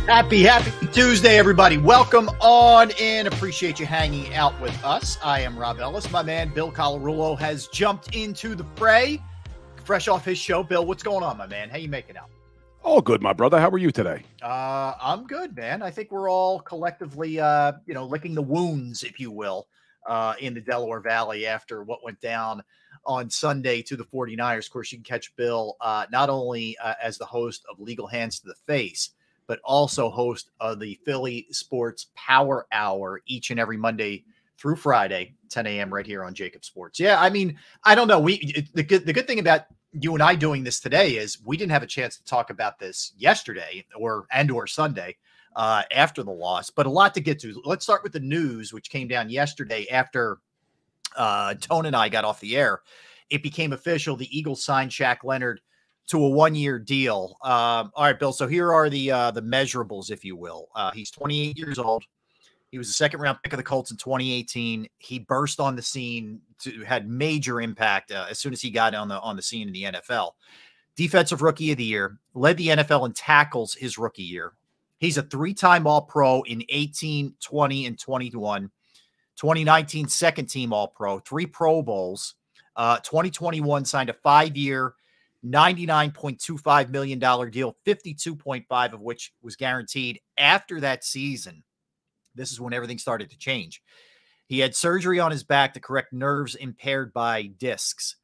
Happy Tuesday, everybody. Welcome on in. Appreciate you hanging out with us. I am Rob Ellis. My man, Bill Colarulo, has jumped into the fray. Fresh off his show. Bill, what's going on, my man? How you making out? All good, my brother. How are you today? I'm good, man. I think we're all collectively, licking the wounds, if you will, in the Delaware Valley after what went down on Sunday to the 49ers. Of course, you can catch Bill not only as the host of Legal Hands to the Face, but also host of the Philly Sports Power Hour each and every Monday through Friday, 10 a.m. right here on JAKIB Sports. Yeah, I mean, I don't know. The good thing about you and I doing this today is we didn't have a chance to talk about this yesterday or Sunday after the loss, but a lot to get to. Let's start with the news, which came down yesterday after Tone and I got off the air. It became official. The Eagles signed Shaq Leonard to a one-year deal. All right, Bill. So here are the measurables, if you will. He's 28 years old. He was a second-round pick of the Colts in 2018. He burst on the scene, had major impact as soon as he got on the scene in the NFL. Defensive Rookie of the Year, led the NFL in tackles his rookie year. He's a three-time All-Pro in 18, 20, and 21. 2019 second-team All-Pro, 3 Pro Bowls. 2021 signed a 5-year, $99.25 million deal, 52.5 of which was guaranteed. After that season, this is when everything started to change. He had surgery on his back to correct nerves impaired by discs.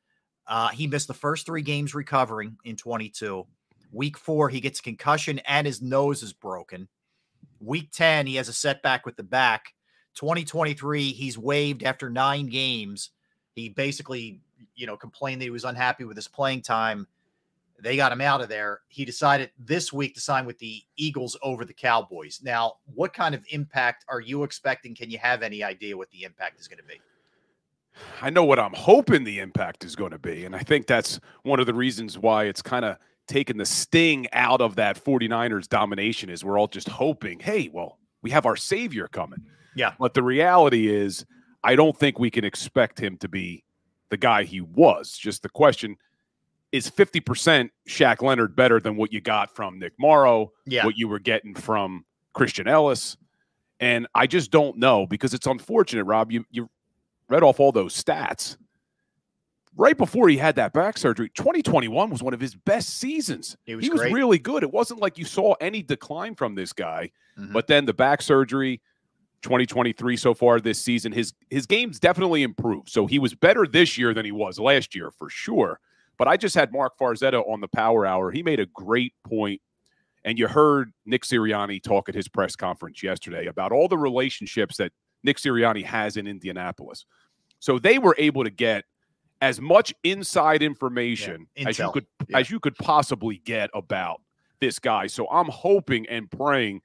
He missed the first 3 games recovering in 22. Week 4, he gets a concussion and his nose is broken. Week 10, he has a setback with the back. 2023, he's waived after 9 games. He basically, complained that he was unhappy with his playing time. They got him out of there. He decided this week to sign with the Eagles over the Cowboys. Now, what kind of impact are you expecting? Can you have any idea what the impact is going to be? I know what I'm hoping the impact is going to be, and I think that's one of the reasons why it's kind of taken the sting out of that 49ers domination is we're all just hoping, hey, well, we have our savior coming. Yeah. But the reality is I don't think we can expect him to be the guy he was. Just the question, is 50% Shaq Leonard better than what you got from Nick Morrow, what you were getting from Christian Ellis? And I just don't know because it's unfortunate, Rob. You read off all those stats. Right before he had that back surgery, 2021 was one of his best seasons. He was really good. It wasn't like you saw any decline from this guy. Mm-hmm. But then the back surgery, 2023 so far this season, his game's definitely improved. So he was better this year than he was last year for sure. But I just had Mark Farzetta on the Power Hour. He made a great point, and you heard Nick Sirianni talk at his press conference yesterday about all the relationships that Nick Sirianni has in Indianapolis. So they were able to get as much inside information as you could possibly get about this guy. So I'm hoping and praying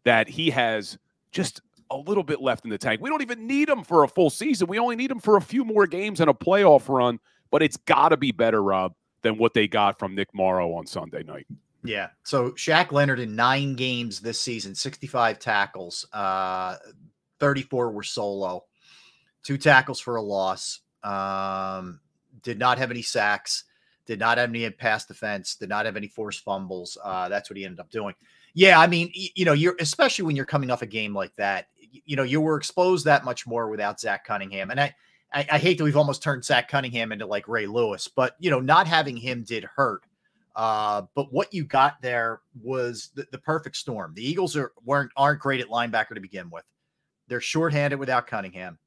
that he has just a little bit left in the tank. We don't even need him for a full season. We only need him for a few more games and a playoff run. But it's got to be better, Rob, than what they got from Nick Morrow on Sunday night. Yeah. So Shaq Leonard in 9 games this season, 65 tackles, 34 were solo, 2 tackles for a loss, did not have any sacks, did not have any pass defense, did not have any forced fumbles. That's what he ended up doing. Yeah, I mean, you're especially when you're coming off a game like that, you were exposed that much more without Zach Cunningham. And I hate that we've almost turned Zach Cunningham into like Ray Lewis, but, not having him did hurt. But what you got there was the perfect storm. The Eagles aren't great at linebacker to begin with. They're shorthanded without Cunningham.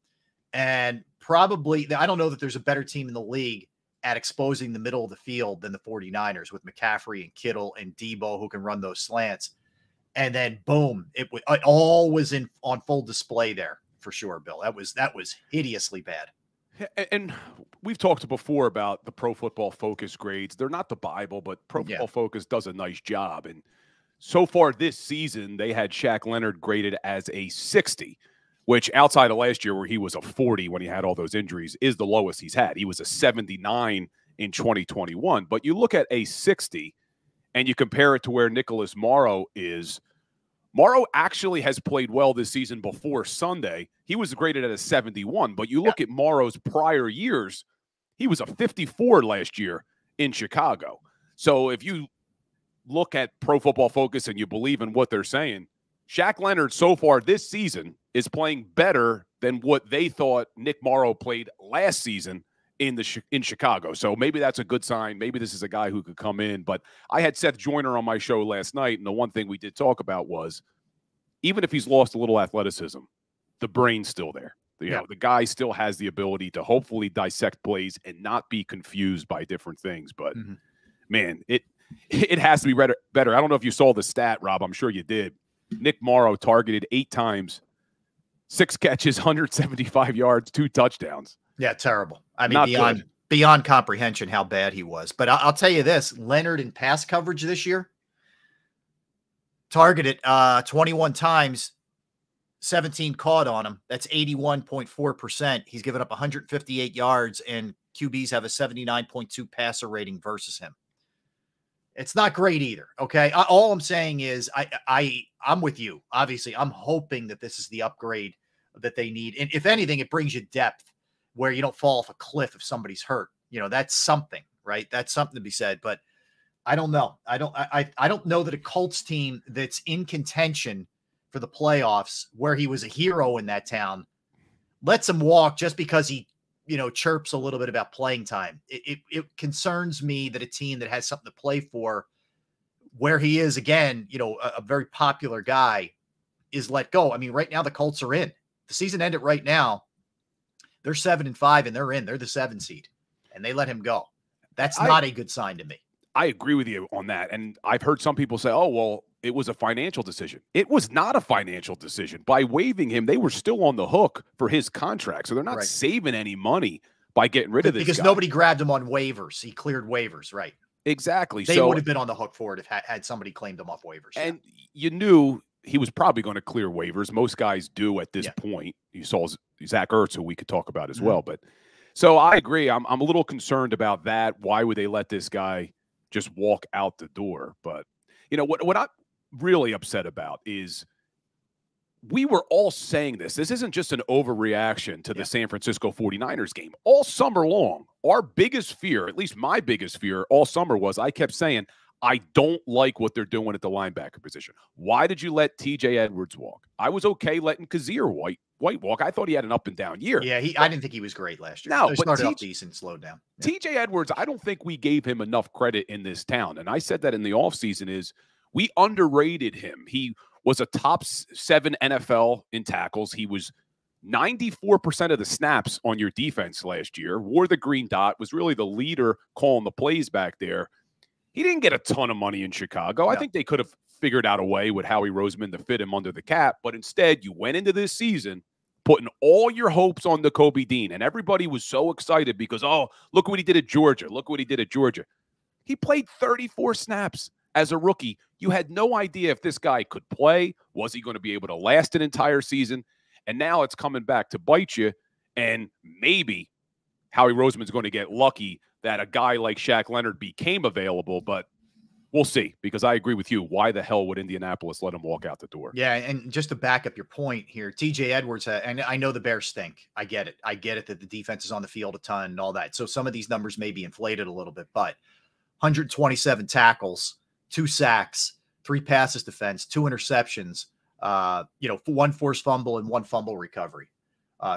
And probably, I don't know that there's a better team in the league at exposing the middle of the field than the 49ers with McCaffrey and Kittle and Debo who can run those slants. And then boom, it all was on full display there for sure, Bill. That was hideously bad. And we've talked before about the Pro Football Focus grades. They're not the Bible, but Pro Football Focus does a nice job. And so far this season, they had Shaq Leonard graded as a 60, which outside of last year where he was a 40 when he had all those injuries is the lowest he's had. He was a 79 in 2021. But you look at a 60 and you compare it to where Nicholas Morrow is. Morrow actually has played well this season before Sunday. He was graded at a 71, but you look at Morrow's prior years, he was a 54 last year in Chicago. So if you look at Pro Football Focus and you believe in what they're saying, Shaq Leonard so far this season is playing better than what they thought Nick Morrow played last season in Chicago. So maybe that's a good sign. Maybe this is a guy who could come in. But I had Seth Joyner on my show last night, and the one thing we did talk about was even if he's lost a little athleticism, the brain's still there. You know, the guy still has the ability to hopefully dissect plays and not be confused by different things. But, man, it has to be better. I don't know if you saw the stat, Rob. I'm sure you did. Nick Morrow targeted 8 times, 6 catches, 175 yards, 2 touchdowns. Yeah, terrible. I mean, beyond comprehension how bad he was. But I'll tell you this, Leonard in pass coverage this year, targeted 21 times, 17 caught on him. That's 81.4%. He's given up 158 yards, and QBs have a 79.2 passer rating versus him. It's not great either, okay? All I'm saying is I'm with you. Obviously, I'm hoping that this is the upgrade that they need. And if anything, it brings you depth where you don't fall off a cliff if somebody's hurt. You know, that's something, right? That's something to be said. But I don't know. I don't know that a Colts team that's in contention for the playoffs, where he was a hero in that town, lets him walk just because he, you know, chirps a little bit about playing time. It concerns me that a team that has something to play for, where he is, again, you know, a very popular guy, is let go. I mean, right now the Colts are in. The season ended right now. They're 7-5 and they're in. They're the 7 seed, and they let him go. That's not a good sign to me. I agree with you on that. And I've heard some people say, oh, well, it was a financial decision. It was not a financial decision. By waiving him, they were still on the hook for his contract. So they're not saving any money by getting rid of this because guy. Nobody grabbed him on waivers. He cleared waivers, right? Exactly. They would have been on the hook for it if had somebody claimed him off waivers. And you knew he was probably going to clear waivers. Most guys do at this point. You saw Zach Ertz, who we could talk about as well. But so I agree. I'm a little concerned about that. Why would they let this guy just walk out the door? But, you know, what I'm really upset about is we were all saying this. This isn't just an overreaction to the San Francisco 49ers game. All summer long, our biggest fear, at least my biggest fear all summer, was I kept saying, I don't like what they're doing at the linebacker position. Why did you let TJ Edwards walk? I was okay letting Kazir White walk. I thought he had an up and down year. Yeah, I didn't think he was great last year. No, he started off decent, slowed down. TJ Edwards, I don't think we gave him enough credit in this town. And I said that in the offseason is we underrated him. He was a top 7 NFL in tackles. He was 94% of the snaps on your defense last year, wore the green dot, was really the leader calling the plays back there. He didn't get a ton of money in Chicago. No. I think they could have figured out a way with Howie Roseman to fit him under the cap, but instead you went into this season putting all your hopes on Nakobe Dean, and everybody was so excited because, oh, look what he did at Georgia. Look what he did at Georgia. He played 34 snaps as a rookie. You had no idea if this guy could play. Was he going to be able to last an entire season? And now it's coming back to bite you, and maybe Howie Roseman's going to get lucky that a guy like Shaq Leonard became available, but we'll see, because I agree with you. Why the hell would Indianapolis let him walk out the door? Yeah, and just to back up your point here, TJ Edwards, and I know the Bears stink. I get it. I get it that the defense is on the field a ton and all that. So some of these numbers may be inflated a little bit, but 127 tackles, 2 sacks, 3 passes defense, 2 interceptions, 1 forced fumble and 1 fumble recovery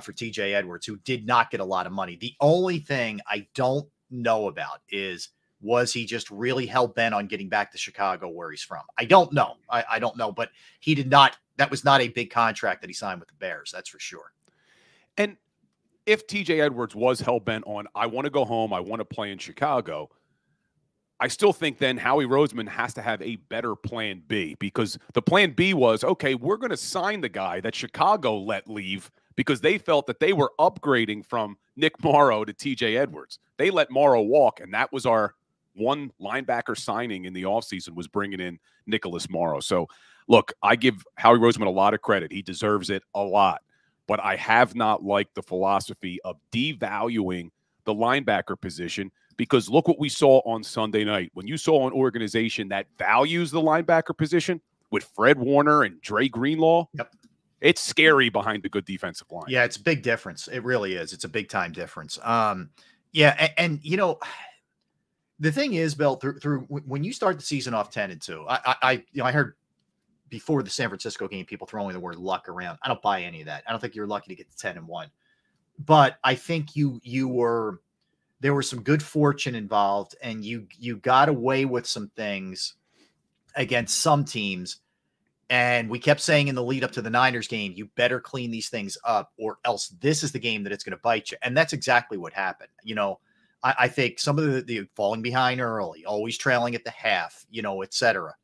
for TJ Edwards, who did not get a lot of money. The only thing I don't know about is, was he just really hell-bent on getting back to Chicago where he's from? I don't know. I don't know, but he did not. That was not a big contract that he signed with the Bears. That's for sure. And if TJ Edwards was hell-bent on, I want to go home, I want to play in Chicago, I still think then Howie Roseman has to have a better plan B, because the plan B was, okay, we're going to sign the guy that Chicago let leave because they felt that they were upgrading from Nick Morrow to TJ Edwards. They let Morrow walk, and that was our one linebacker signing in the offseason, was bringing in Nicholas Morrow. So, look, I give Howie Roseman a lot of credit. He deserves it a lot. But I have not liked the philosophy of devaluing the linebacker position, because look what we saw on Sunday night. When you saw an organization that values the linebacker position with Fred Warner and Dre Greenlaw, it's scary behind the good defensive line. Yeah, it's a big difference. It really is. It's a big time difference. Yeah, and you know, The thing is, Bill, through when you start the season off 10-2, I heard before the San Francisco game, people throwing the word luck around. I don't buy any of that. I don't think you're lucky to get to 10-1, but I think there was some good fortune involved, and you got away with some things against some teams. And we kept saying in the lead up to the Niners game, you better clean these things up, or else this is the game that it's going to bite you. And that's exactly what happened. I think some of the falling behind early, always trailing at the half, et cetera,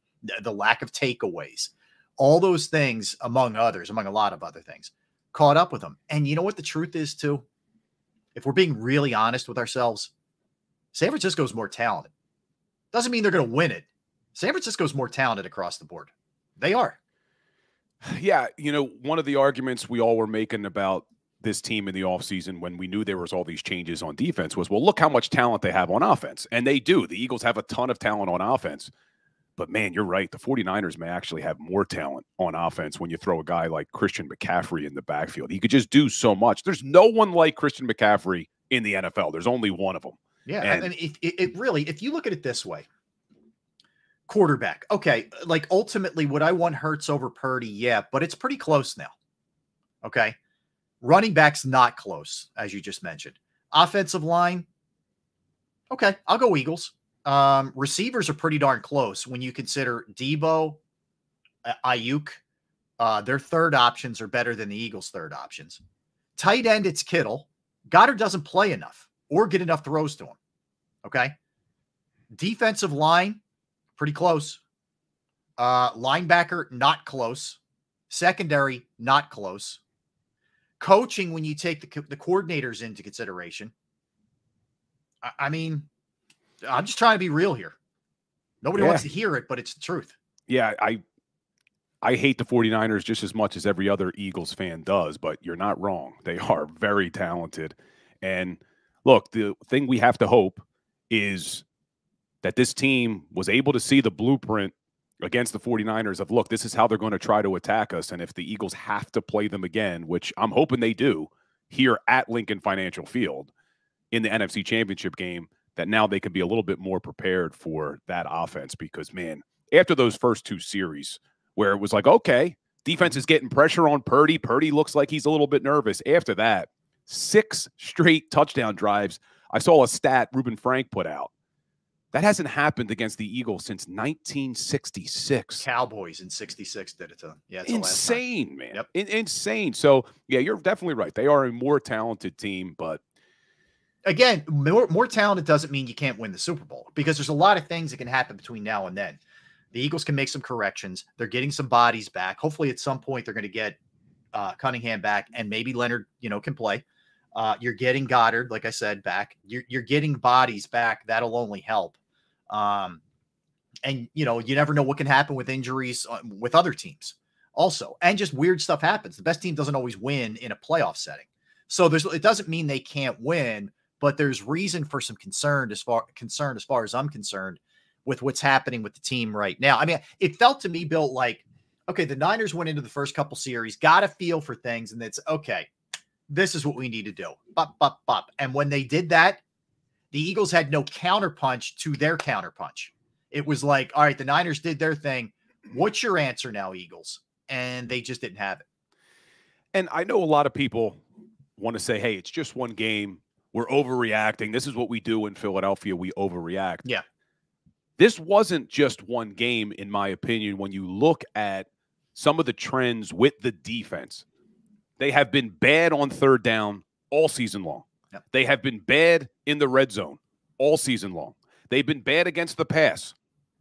the lack of takeaways, all those things, among a lot of other things, caught up with them. And you know what the truth is too? If we're being really honest with ourselves, San Francisco's more talented. Doesn't mean they're going to win it. San Francisco's more talented across the board. They are. Yeah. One of the arguments we all were making about this team in the offseason when we knew there was all these changes on defense was, well, look how much talent they have on offense. And they do. The Eagles have a ton of talent on offense. But, man, you're right. The 49ers may actually have more talent on offense when you throw a guy like Christian McCaffrey in the backfield. He could just do so much. There's no one like Christian McCaffrey in the NFL. There's only one of them. Yeah, and it really, if you look at it this way, quarterback, okay, like ultimately would I want Hurts over Purdy? Yeah, but it's pretty close now. Okay. Running back's not close, as you just mentioned. Offensive line, okay, I'll go Eagles. Receivers are pretty darn close when you consider Debo, Ayuk. Their third options are better than the Eagles' third options. Tight end, it's Kittle. Goddard doesn't play enough or get enough throws to him. Okay. Defensive line, pretty close. Linebacker, not close. Secondary, not close. Coaching, when you take the coordinators into consideration, I mean, I'm just trying to be real here. Nobody wants to hear it, but it's the truth. Yeah, I hate the 49ers just as much as every other Eagles fan does, but you're not wrong. They are very talented. And look, the thing we have to hope is that this team was able to see the blueprint against the 49ers of, look, this is how they're going to try to attack us. And if the Eagles have to play them again, which I'm hoping they do here at Lincoln Financial Field in the NFC Championship game, that now they can be a little bit more prepared for that offense. Because, man, after those first two series where it was like, okay, defense is getting pressure on Purdy. Purdy looks like he's a little bit nervous. After that, 6 straight touchdown drives. I saw a stat Reuben Frank put out. That hasn't happened against the Eagles since 1966. Cowboys in 66 did it to them. Yeah, it's insane, man. Yep. Insane. So, yeah, you're definitely right. They are a more talented team, but again, more talented doesn't mean you can't win the Super Bowl, because there's a lot of things that can happen between now and then. The Eagles can make some corrections. They're getting some bodies back. Hopefully at some point they're going to get Cunningham back, and maybe Leonard, can play. You're getting Goddard, like I said, back. You're getting bodies back. That'll only help. And you never know what can happen with injuries with other teams also. And just weird stuff happens. The best team doesn't always win in a playoff setting. So it doesn't mean they can't win, but there's reason for some concern as far as I'm concerned with what's happening with the team right now. I mean, it felt to me, Bill, like, okay, the Niners went into the first couple series, got a feel for things, and it's okay. This is what we need to do. Bop, bop, bop. And when they did that, the Eagles had no counterpunch to their counterpunch. It was like, all right, the Niners did their thing. What's your answer now, Eagles? And they just didn't have it. And I know a lot of people want to say, hey, it's just one game. We're overreacting. This is what we do in Philadelphia. We overreact. Yeah. This wasn't just one game, in my opinion, when you look at some of the trends with the defense. They have been bad on third down all season long. Yep. They have been bad in the red zone all season long. They've been bad against the pass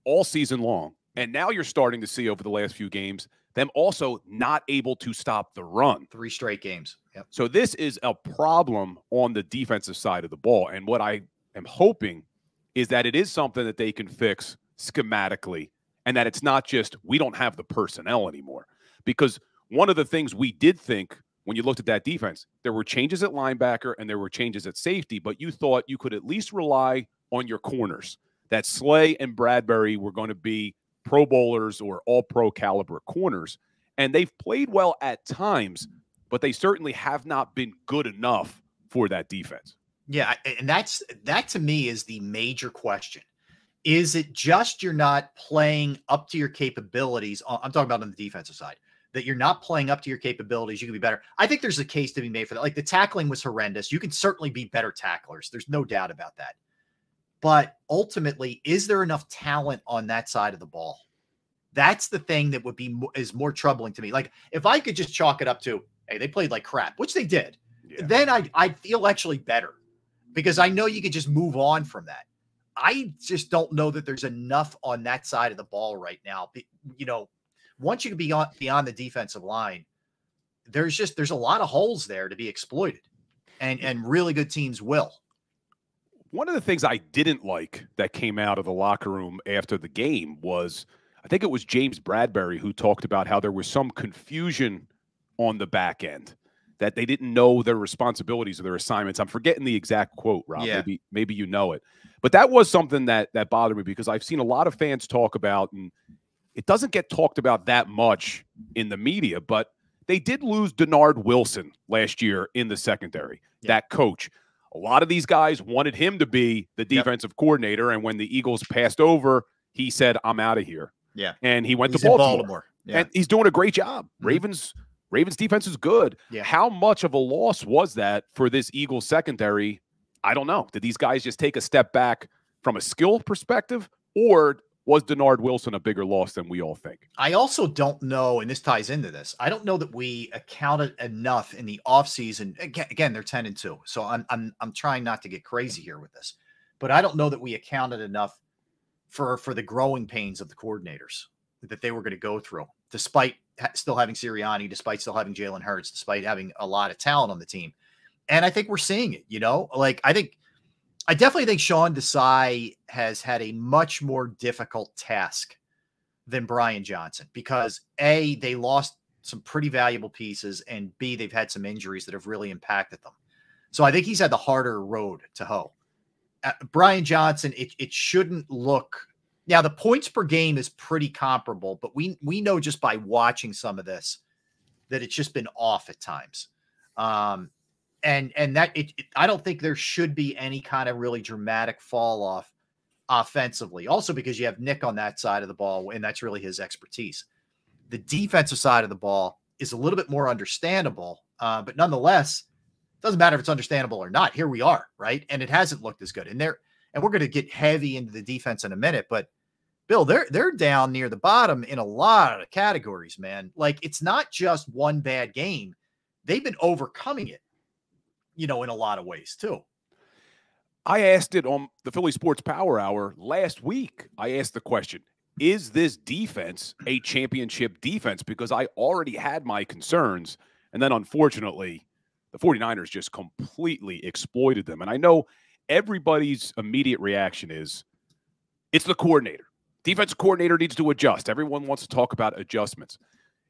all season long. And now you're starting to see over the last few games them also not able to stop the run. 3 straight games. Yep. So this is a problem on the defensive side of the ball. And what I am hoping is that it is something that they can fix schematically, and that it's not just we don't have the personnel anymore. Because one of the things we did think when you looked at that defense, there were changes at linebacker and there were changes at safety, but you thought you could at least rely on your corners, that Slay and Bradbury were going to be Pro Bowlers or all-pro caliber corners. And they've played well at times, but they certainly have not been good enough for that defense. Yeah, and that to me is the major question. Is it just you're not playing up to your capabilities? I'm talking about on the defensive side, that you're not playing up to your capabilities. You can be better. I think there's a case to be made for that. Like the tackling was horrendous. You can certainly be better tacklers. There's no doubt about that. But ultimately, is there enough talent on that side of the ball? That's the thing that would be is more troubling to me. Like if I could just chalk it up to, hey, they played like crap, which they did, then I'd feel actually better because I know you could just move on from that. I just don't know that there's enough on that side of the ball right now. You know, once you can be beyond the defensive line, there's a lot of holes there to be exploited, and really good teams will. One of the things I didn't like that came out of the locker room after the game was, I think it was James Bradbury who talked about how there was some confusion on the back end, that they didn't know their responsibilities or their assignments. I'm forgetting the exact quote, Rob. Yeah. Maybe you know it. But that was something that bothered me because I've seen a lot of fans talk about, and it doesn't get talked about that much in the media, but they did lose Leonard Wilson last year in the secondary, that coach. A lot of these guys wanted him to be the defensive coordinator, and when the Eagles passed over, he said, I'm out of here. Yeah. And he went to Baltimore. Yeah. And he's doing a great job. Mm-hmm. Ravens defense is good. Yeah. How much of a loss was that for this Eagles secondary? I don't know. Did these guys just take a step back from a skill perspective, or was Leonard Wilson a bigger loss than we all think? I also don't know, and this ties into this, I don't know that we accounted enough in the offseason. Again, they're 10-2. So I'm trying not to get crazy here with this, but I don't know that we accounted enough for the growing pains of the coordinators that they were going to go through, despite still having Sirianni, despite still having Jalen Hurts, despite having a lot of talent on the team. And I think we're seeing it, like I definitely think Sean Desai has had a much more difficult task than Brian Johnson because A, they lost some pretty valuable pieces, and B, they've had some injuries that have really impacted them. So I think he's had the harder road to hoe. Brian Johnson, it shouldn't look. Now the points per game is pretty comparable, but we know just by watching some of this that it's just been off at times. And that I don't think there should be any kind of really dramatic fall off offensively. Also because you have Nick on that side of the ball, and that's really his expertise. The defensive side of the ball is a little bit more understandable, but nonetheless, it doesn't matter if it's understandable or not. Here we are, right? And it hasn't looked as good. And we're going to get heavy into the defense in a minute, but Bill, they're down near the bottom in a lot of categories, man. Like it's not just one bad game. They've been overcoming it, in a lot of ways too. I asked it on the Philly Sports Power Hour last week. I asked the question, is this defense a championship defense? Because I already had my concerns. And then unfortunately, the 49ers just completely exploited them. And I know everybody's immediate reaction is it's the coordinator. Defensive coordinator needs to adjust. Everyone wants to talk about adjustments.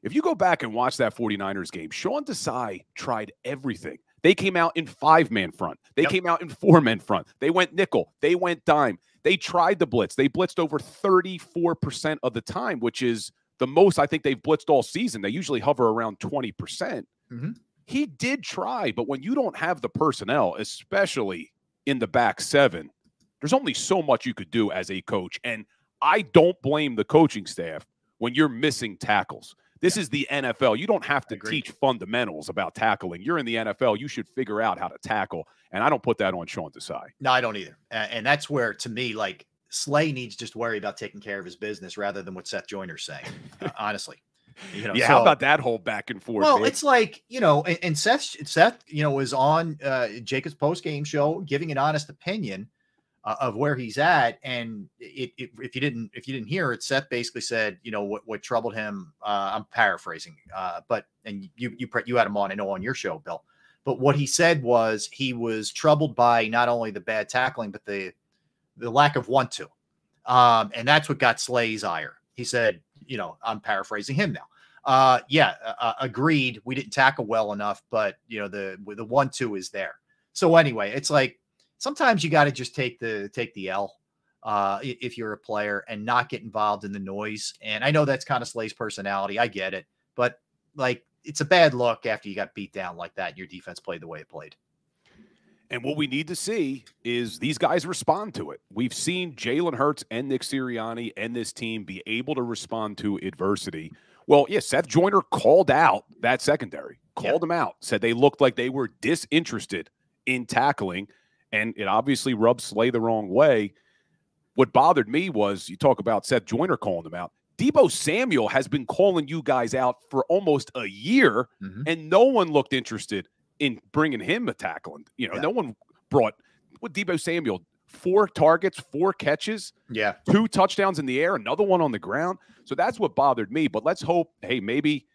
If you go back and watch that 49ers game, Sean Desai tried everything. They came out in 5-man front. They came out in 4-man front. They went nickel. They went dime. They tried the blitz. They blitzed over 34% of the time, which is the most I think they've blitzed all season. They usually hover around 20%. Mm-hmm. He did try, but when you don't have the personnel, especially in the back seven, there's only so much you could do as a coach. And I don't blame the coaching staff when you're missing tackles. This is the NFL. You don't have to teach fundamentals about tackling. You're in the NFL. You should figure out how to tackle. And I don't put that on Sean Desai. No, I don't either. And that's where, to me, like Slay needs just worry about taking care of his business rather than what Seth Joyner's saying, honestly. How about that whole back and forth? Well, it's like, and Seth, was on Jacob's post-game show giving an honest opinion of where he's at. And if you didn't hear it, Seth basically said, what troubled him. I'm paraphrasing, and you had him on, I know, on your show, Bill. But what he said was he was troubled by not only the bad tackling, but the lack of want-to. And that's what got Slay's ire. He said, I'm paraphrasing him now. Agreed. We didn't tackle well enough, but the want-to is there. So anyway, it's like, sometimes you got to just take the L if you're a player and not get involved in the noise. And I know that's kind of Slay's personality. I get it. But like, it's a bad look after you got beat down like that and your defense played the way it played. And what we need to see is these guys respond to it. We've seen Jalen Hurts and Nick Sirianni and this team be able to respond to adversity. Well, yeah, Seth Joyner called out that secondary, called them out, said they looked like they were disinterested in tackling, and it obviously rubbed Slay the wrong way. What bothered me was, you talk about Seth Joyner calling them out. Deebo Samuel has been calling you guys out for almost a year, and no one looked interested in bringing him a tackling. You know, no one brought what Deebo Samuel, 4 targets, 4 catches, 2 touchdowns in the air, another one on the ground. So that's what bothered me. But let's hope, hey, maybe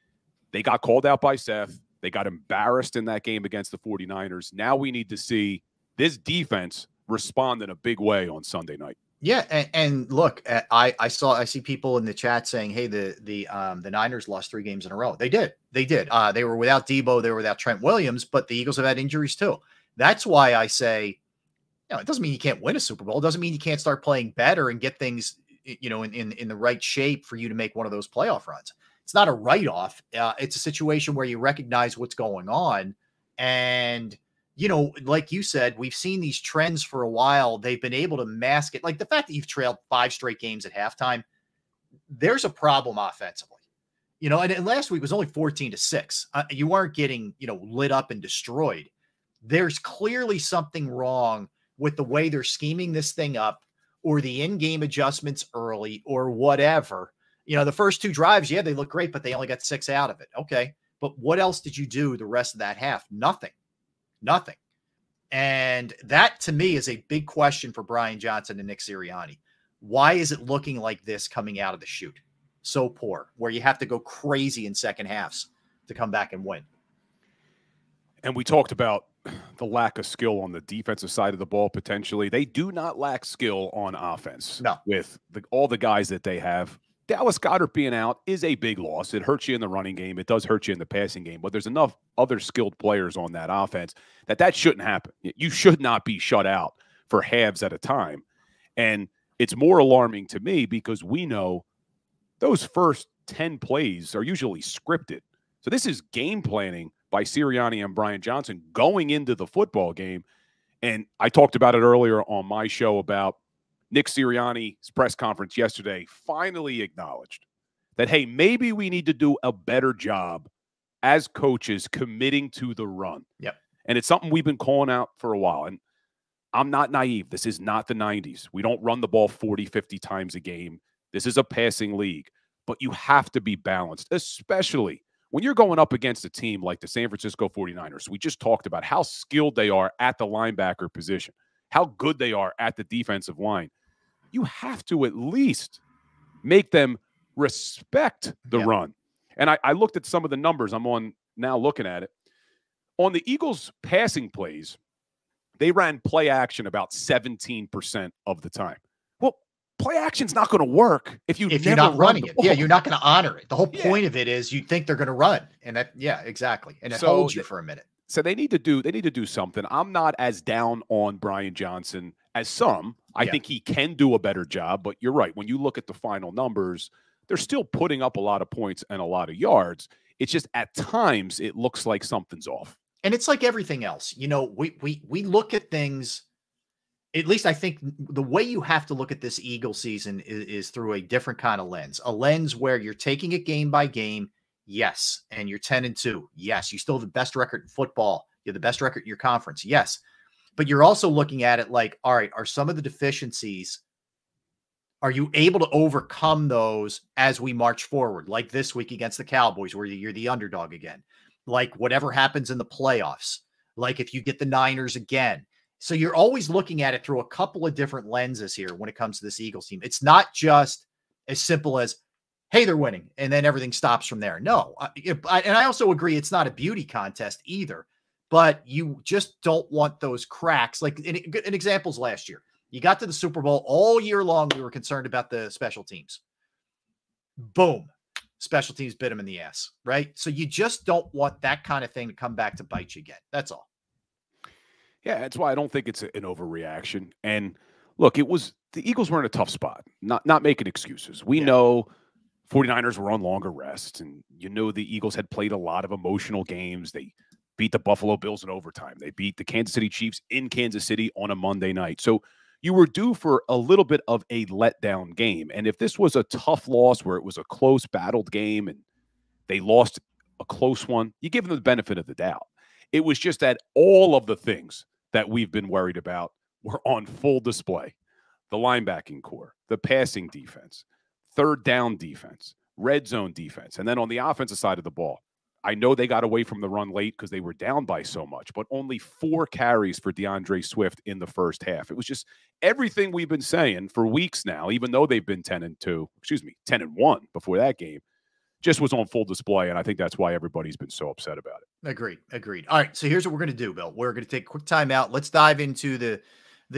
they got called out by Seth. They got embarrassed in that game against the 49ers. Now we need to see this defense respond in a big way on Sunday night. Yeah, and look, I see people in the chat saying, "Hey, the Niners lost 3 games in a row." They did. They were without Deebo, they were without Trent Williams, but the Eagles have had injuries too. That's why I say, it doesn't mean you can't win a Super Bowl. It doesn't mean you can't start playing better and get things, in the right shape for you to make one of those playoff runs. It's not a write-off. It's a situation where you recognize what's going on, and like you said, we've seen these trends for a while. They've been able to mask it. Like the fact that you've trailed 5 straight games at halftime, there's a problem offensively. And last week was only 14-6. You weren't getting, lit up and destroyed. There's clearly something wrong with the way they're scheming this thing up, or the in-game adjustments early, or whatever. The first 2 drives, they look great, but they only got 6 out of it. Okay. But what else did you do the rest of that half? Nothing. And that, to me, is a big question for Brian Johnson and Nick Sirianni. Why is it looking like this coming out of the chute? So poor, where you have to go crazy in second halves to come back and win. And we talked about the lack of skill on the defensive side of the ball, potentially. They do not lack skill on offense. No. With all the guys that they have. Dallas Goedert being out is a big loss. It hurts you in the running game. It does hurt you in the passing game. But there's enough other skilled players on that offense that shouldn't happen. You should not be shut out for halves at a time. And it's more alarming to me because we know those first 10 plays are usually scripted. So this is game planning by Sirianni and Brian Johnson going into the football game. And I talked about it earlier on my show about Nick Sirianni's press conference yesterday finally acknowledged that, hey, maybe we need to do a better job as coaches committing to the run. Yep. And it's something we've been calling out for a while. And I'm not naive. This is not the 90s. We don't run the ball 40, 50 times a game. This is a passing league. But you have to be balanced, especially when you're going up against a team like the San Francisco 49ers. We just talked about how skilled they are at the linebacker position, how good they are at the defensive line. You have to at least make them respect the run. And I looked at some of the numbers. I'm on now looking at it. On the Eagles' passing plays, they ran play action about 17% of the time. Well, play action's not going to work if you're not running it. Yeah, you're not going to honor it. The whole point of it is you think they're going to run. And that, exactly. And it holds you for a minute. So they need to do something. I'm not as down on Brian Johnson as some. I think he can do a better job, but you're right. When you look at the final numbers, they're still putting up a lot of points and a lot of yards. It's just at times it looks like something's off. And it's like everything else. We look at things, at least I think the way you have to look at this Eagle season is through a different kind of lens, a lens where you're taking it game by game. Yes. And you're 10-2. Yes. You still have the best record in football. You have the best record in your conference. Yes. But you're also looking at it like, all right, are some of the deficiencies, are you able to overcome those as we march forward? Like this week against the Cowboys, where you're the underdog again, like whatever happens in the playoffs, like if you get the Niners again. So you're always looking at it through a couple of different lenses here when it comes to this Eagles team. It's not just as simple as, hey, they're winning, and then everything stops from there. No. And I also agree it's not a beauty contest either, but you just don't want those cracks. Like an examples last year, you got to the Super Bowl all year long. We were concerned about the special teams. Boom. Special teams bit them in the ass, right? So you just don't want that kind of thing to come back to bite you again. That's all. Yeah, that's why I don't think it's an overreaction. And look, the Eagles were in a tough spot, not making excuses. We know 49ers were on longer rest, and the Eagles had played a lot of emotional games. They beat the Buffalo Bills in overtime. They beat the Kansas City Chiefs in Kansas City on a Monday night. So you were due for a little bit of a letdown game. And if this was a tough loss where it was a close, battled game and they lost a close one, you give them the benefit of the doubt. It was just that all of the things that we've been worried about were on full display. The linebacking core, the passing defense, third down defense, red zone defense. And then on the offensive side of the ball, I know they got away from the run late because they were down by so much, but only 4 carries for DeAndre Swift in the first half. It was just everything we've been saying for weeks now, even though they've been 10-1 before that game, just was on full display. And I think that's why everybody's been so upset about it. Agreed. All right. So here's what we're going to do, Bill. We're going to take a quick time out. Let's dive into the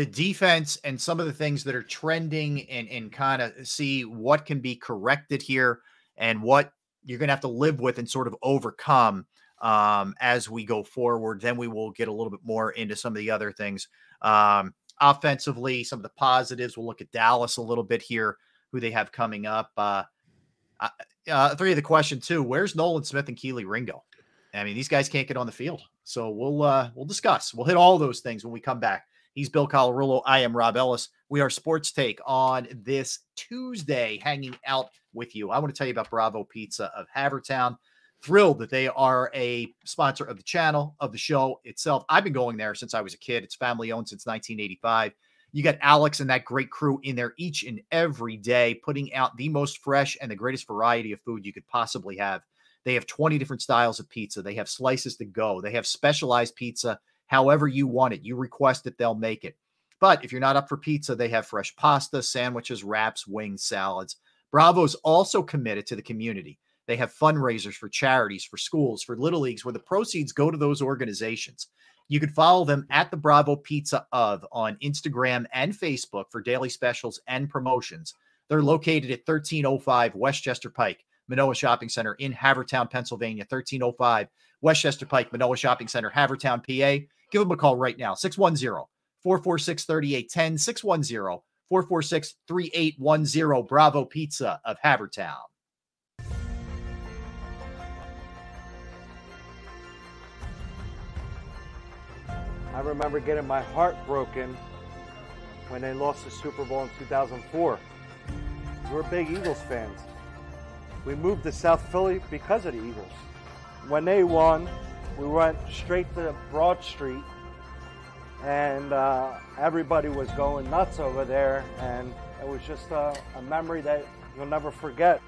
defense and some of the things that are trending and kind of see what can be corrected here and what you're going to have to live with and sort of overcome as we go forward. Then we will get a little bit more into some of the other things. Offensively, some of the positives. We'll look at Dallas a little bit here, who they have coming up. 3 of the question too, where's Nolan Smith and Keely Ringo? I mean, these guys can't get on the field. So we'll discuss. We'll hit all those things when we come back. He's Bill Colarulo. I am Rob Ellis. We are Sports Take on this Tuesday, hanging out with you. I want to tell you about Bravo Pizza of Havertown. Thrilled that they are a sponsor of the channel, of the show itself. I've been going there since I was a kid. It's family owned since 1985. You got Alex and that great crew in there each and every day, putting out the most fresh and the greatest variety of food you could possibly have. They have 20 different styles of pizza. They have slices to go. They have specialized pizza. However you want it, you request it, they'll make it. But if you're not up for pizza, they have fresh pasta, sandwiches, wraps, wings, salads. Bravo's also committed to the community. They have fundraisers for charities, for schools, for little leagues, where the proceeds go to those organizations. You can follow them at the Bravo Pizza of on Instagram and Facebook for daily specials and promotions. They're located at 1305 Westchester Pike, Manoa Shopping Center in Havertown, Pennsylvania. 1305 Westchester Pike, Manoa Shopping Center, Havertown, PA. Give them a call right now, 610-446-3810, 610-446-3810, Bravo Pizza of Havertown. I remember getting my heart broken when they lost the Super Bowl in 2004. We're big Eagles fans. We moved to South Philly because of the Eagles. When they won, we went straight to Broad Street, and everybody was going nuts over there, and it was just a memory that you'll never forget.